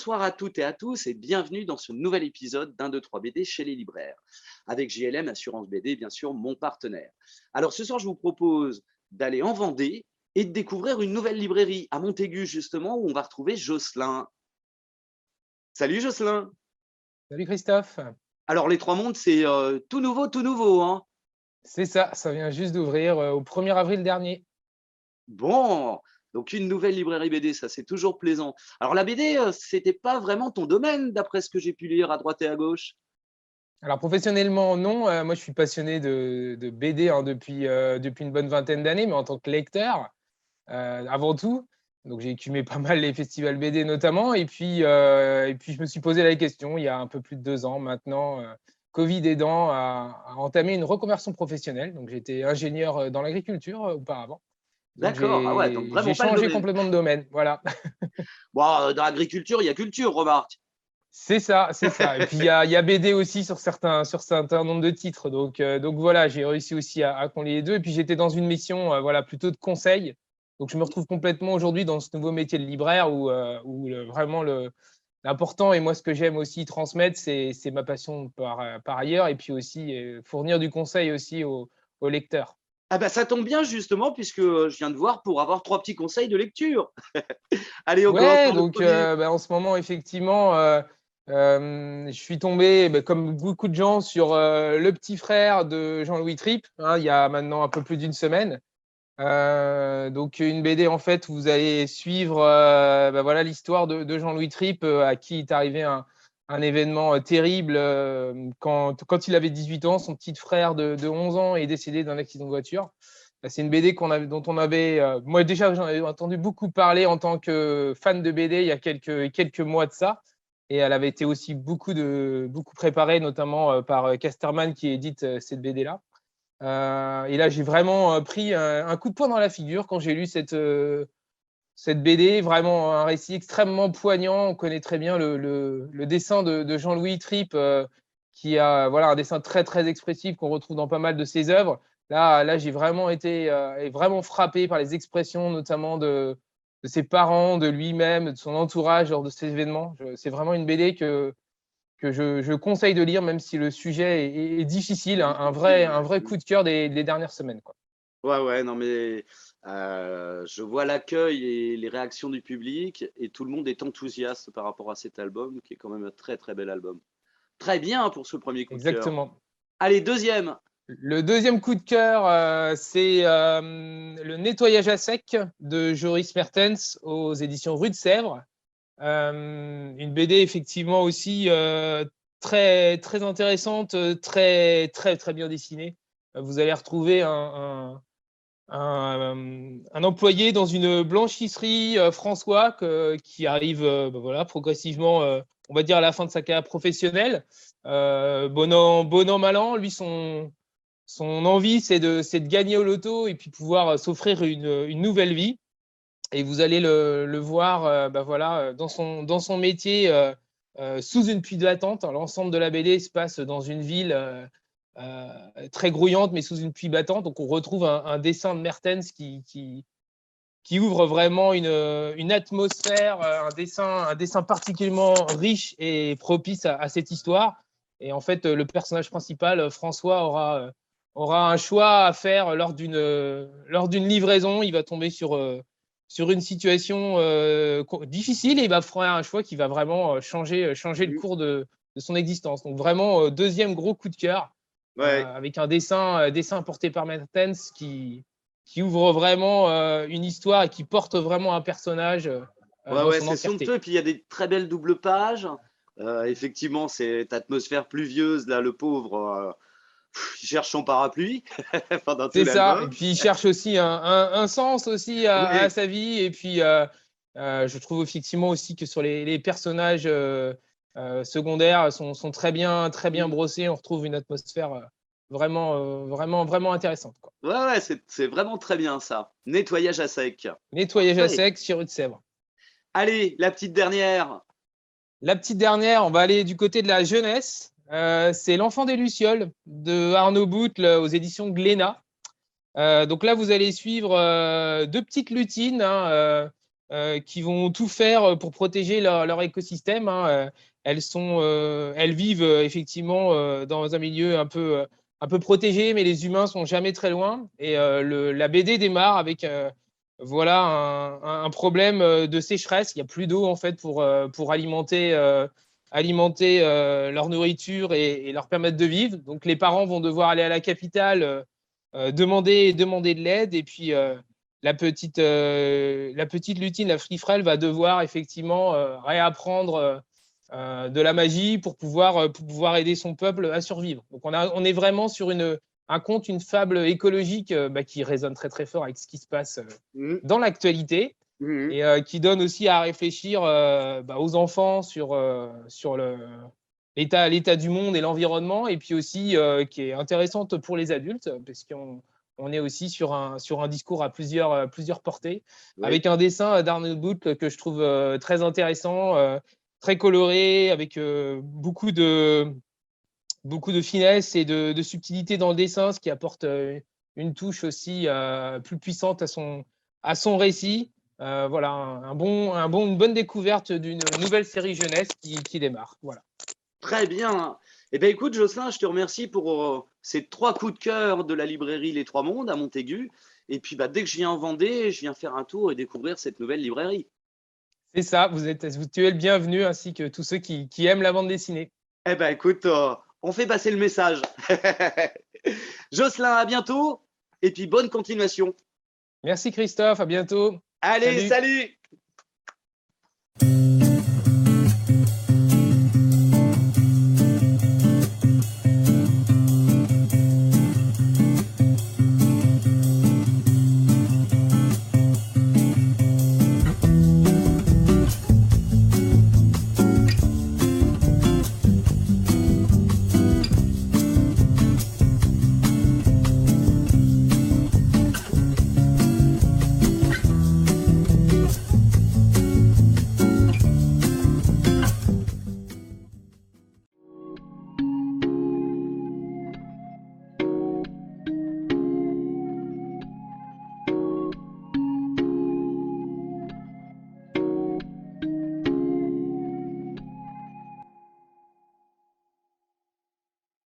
Bonsoir à toutes et à tous et bienvenue dans ce nouvel épisode d'un, 2, 3 BD chez les libraires. Avec JLM Assurance BD, bien sûr, mon partenaire. Alors ce soir, je vous propose d'aller en Vendée et de découvrir une nouvelle librairie à Montaigu, justement, où on va retrouver Jocelyn. Salut Jocelyn. Salut Christophe. Alors les Trois Mondes, c'est tout nouveau, hein. C'est ça vient juste d'ouvrir au 1er avril dernier. Bon, donc une nouvelle librairie BD, ça c'est toujours plaisant. Alors la BD, c'était pas vraiment ton domaine, d'après ce que j'ai pu lire à droite et à gauche. Alors professionnellement, non. Moi, je suis passionné de BD depuis une bonne vingtaine d'années, mais en tant que lecteur, avant tout. Donc j'ai écumé pas mal les festivals BD notamment. Et puis je me suis posé la question, il y a un peu plus de 2 ans maintenant, Covid aidant, à entamer une reconversion professionnelle. Donc j'étais ingénieur dans l'agriculture auparavant. Donc D'accord, ah ouais, donc j'ai vraiment pas le changé domaine. complètement de domaine. Voilà. Bon, dans l'agriculture, il y a culture, remarque. C'est ça, c'est ça. Et puis il y a BD aussi sur certains nombres de titres. Donc voilà, j'ai réussi aussi à combler les deux. Et puis j'étais dans une mission voilà, plutôt de conseil. Donc je me retrouve complètement aujourd'hui dans ce nouveau métier de libraire où vraiment l'important, et moi ce que j'aime aussi transmettre, c'est ma passion par ailleurs. Et puis aussi fournir du conseil aussi aux lecteurs. Ah bah ça tombe bien justement, puisque je viens de voir pour avoir trois petits conseils de lecture. Allez, on commence Ouais, par le donc premier. en ce moment, effectivement, je suis tombé, comme beaucoup de gens, sur Le Petit Frère de Jean-Louis Tripp, hein, il y a maintenant un peu plus d'une semaine. Donc une BD en fait où vous allez suivre voilà, l'histoire de Jean-Louis Tripp, à qui est arrivé un événement terrible quand il avait 18 ans. Son petit frère de 11 ans est décédé d'un accident de voiture. C'est une BD dont on avait, moi déjà j'en avais entendu beaucoup parler en tant que fan de BD il y a quelques mois de ça. Et elle avait été aussi beaucoup préparée, notamment par Casterman qui édite cette BD-là. Et là, j'ai vraiment pris un coup de poing dans la figure quand j'ai lu cette BD. Vraiment un récit extrêmement poignant. On connaît très bien le dessin de Jean-Louis Tripp, qui a voilà, un dessin très, très expressif qu'on retrouve dans pas mal de ses œuvres. Là, j'ai vraiment été vraiment frappé par les expressions, notamment de ses parents, de lui-même, de son entourage lors de ces événements. C'est vraiment une BD que je conseille de lire, même si le sujet est difficile. Difficile, Un ouais. vrai coup de cœur des dernières semaines, quoi. Ouais, ouais, non mais je vois l'accueil et les réactions du public et tout le monde est enthousiaste par rapport à cet album, qui est quand même un très très bel album. Très bien pour ce premier coup de cœur. Exactement. Allez, deuxième. Le deuxième coup de cœur, c'est Le Nettoyage à sec de Joris Mertens aux éditions Rue de Sèvres. Une BD effectivement aussi très, très intéressante, très, très, très bien dessinée. Vous allez retrouver un employé dans une blanchisserie, François, qui arrive voilà, progressivement, on va dire, à la fin de sa carrière professionnelle. Bon an, mal an, lui, son envie, c'est de gagner au loto et puis pouvoir s'offrir une nouvelle vie. Et vous allez le voir voilà, dans son métier, sous une pluie battante. L'ensemble de la BD se passe dans une ville très grouillante, mais sous une pluie battante. Donc on retrouve un dessin de Mertens qui ouvre vraiment une atmosphère, un dessin particulièrement riche et propice à cette histoire. Et en fait, le personnage principal, François, aura un choix à faire lors d'une livraison. Il va tomber sur une situation difficile et il va faire un choix qui va vraiment changer le cours de son existence. Donc vraiment, deuxième gros coup de cœur, Ouais, avec un dessin porté par Mertens qui ouvre vraiment une histoire et qui porte vraiment un personnage ouais, dans ouais, son c'est entièreté. somptueux. Et puis il y a des très belles doubles pages. Effectivement, cette atmosphère pluvieuse, là, le pauvre, il cherche son parapluie pendant tout C'est ça. Et l'album. puis il cherche aussi un sens aussi à Oui, sa vie. Et puis je trouve effectivement aussi que sur les personnages secondaires sont très bien brossés. On retrouve une atmosphère vraiment intéressante, quoi. ouais, ouais, c'est vraiment très bien ça. Nettoyage à sec. Nettoyage à Parfait. sec sur Rue de Sèvres. Allez, la petite dernière. La petite dernière, on va aller du côté de la jeunesse. C'est L'Enfant des Lucioles de Arnaud Boutle aux éditions Glénat. Donc là, vous allez suivre deux petites lutines, hein, qui vont tout faire pour protéger leur écosystème, hein. Elles vivent effectivement dans un milieu un peu protégé, mais les humains sont jamais très loin. Et la BD démarre avec voilà un problème de sécheresse. Il n'y a plus d'eau en fait pour alimenter leur nourriture et leur permettre de vivre. Donc les parents vont devoir aller à la capitale demander de l'aide. Et puis la petite lutine, la frifrelle, va devoir effectivement réapprendre de la magie pour pouvoir aider son peuple à survivre. Donc on est vraiment sur un conte, une fable écologique qui résonne très très fort avec ce qui se passe Mhm. dans l'actualité Mhm. et qui donne aussi à réfléchir aux enfants sur l'état du monde et l'environnement, et puis aussi qui est intéressante pour les adultes, parce qu'on est aussi sur un discours à plusieurs portées, Oui. avec un dessin d'Arnold Booth que je trouve très intéressant, très coloré, avec beaucoup de finesse et de subtilité dans le dessin, ce qui apporte une touche aussi plus puissante à son récit. Voilà, une bonne découverte d'une nouvelle série jeunesse qui démarre. Voilà. Très bien. Eh bien, écoute, Jocelyn, je te remercie pour ces 3 coups de cœur de la librairie Les Trois Mondes à Montaigu. Et puis, dès que je viens en Vendée, je viens faire un tour et découvrir cette nouvelle librairie. C'est ça, tu es le bienvenu, ainsi que tous ceux qui aiment la bande dessinée. Eh bien, écoute, on fait passer le message. Jocelyn, à bientôt. Et puis, bonne continuation. Merci Christophe, à bientôt. Allez, Salut. salut!